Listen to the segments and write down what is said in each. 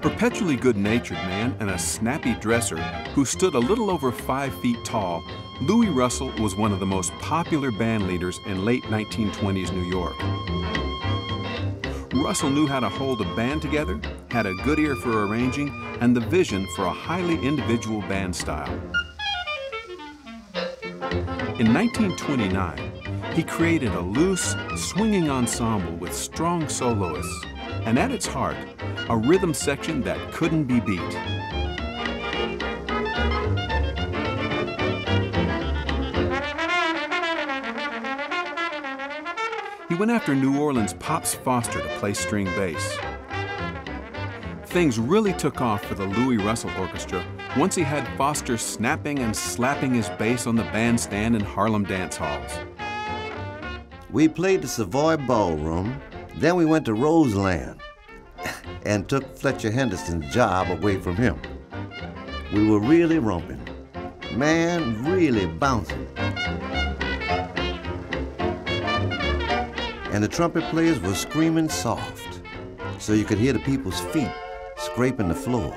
Perpetually good-natured man and a snappy dresser who stood a little over 5 feet tall, Louis Russell was one of the most popular band leaders in late 1920s New York. Russell knew how to hold a band together, had a good ear for arranging, and the vision for a highly individual band style. In 1929, he created a loose, swinging ensemble with strong soloists, and at its heart, a rhythm section that couldn't be beat. He went after New Orleans' Pops Foster to play string bass. Things really took off for the Louis Russell Orchestra once he had Foster snapping and slapping his bass on the bandstand in Harlem dance halls. We played the Savoy Ballroom, then we went to Roseland and took Fletcher Henderson's job away from him. We were really romping. Man, really bouncing. And the trumpet players were screaming soft, so you could hear the people's feet scraping the floor.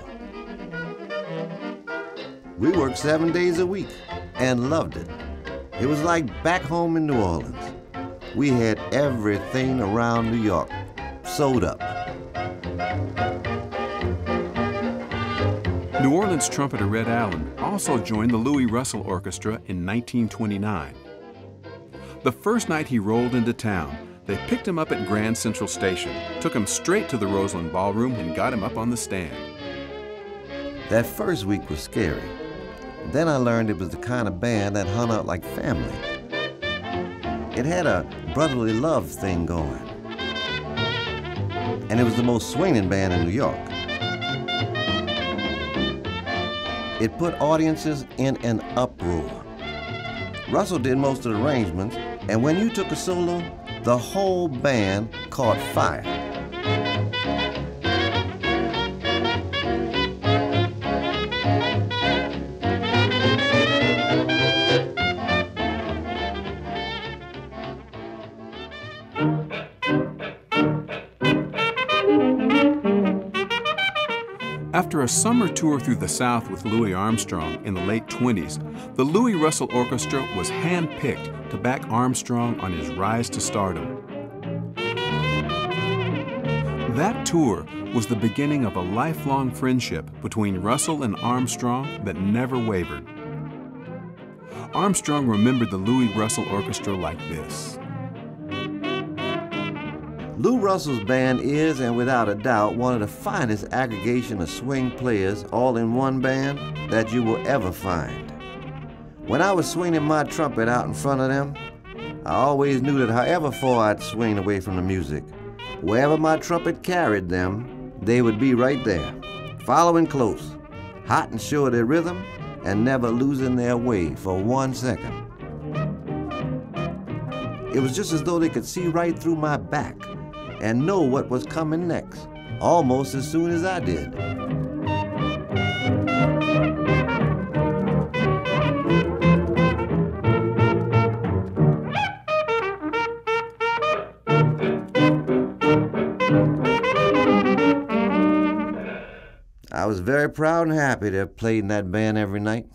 We worked 7 days a week and loved it. It was like back home in New Orleans. We had everything around New York sewed up. New Orleans trumpeter Red Allen also joined the Louis Russell Orchestra in 1929. The first night he rolled into town, they picked him up at Grand Central Station, took him straight to the Roseland Ballroom, and got him up on the stand. That first week was scary. Then I learned it was the kind of band that hung out like family. It had a brotherly love thing going. And it was the most swinging band in New York. It put audiences in an uproar. Russell did most of the arrangements, and when you took a solo, the whole band caught fire. After a summer tour through the South with Louis Armstrong in the late 20s, the Louis Russell Orchestra was hand-picked to back Armstrong on his rise to stardom. That tour was the beginning of a lifelong friendship between Russell and Armstrong that never wavered. Armstrong remembered the Louis Russell Orchestra like this. Lou Russell's band is, and without a doubt, one of the finest aggregation of swing players all in one band that you will ever find. When I was swinging my trumpet out in front of them, I always knew that however far I'd swing away from the music, wherever my trumpet carried them, they would be right there, following close, hot and sure of their rhythm, and never losing their way for 1 second. It was just as though they could see right through my back and know what was coming next, almost as soon as I did. I was very proud and happy to have played in that band every night.